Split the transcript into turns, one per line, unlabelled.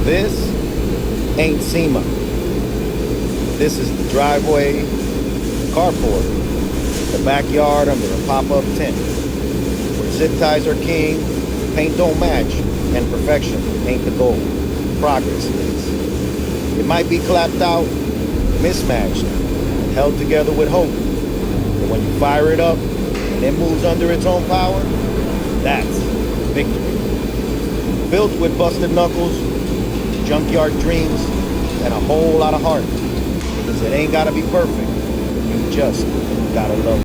This ain't SEMA. This is the driveway, carport, the backyard under a pop-up tent, where zip ties are king, paint don't match, and perfection ain't the goal. Progress is. It might be clapped out, mismatched, held together with hope. But when you fire it up and it moves under its own power, that's victory. Built with busted knuckles, junkyard dreams, and a whole lot of heart. Because it ain't gotta be perfect. You just gotta love it.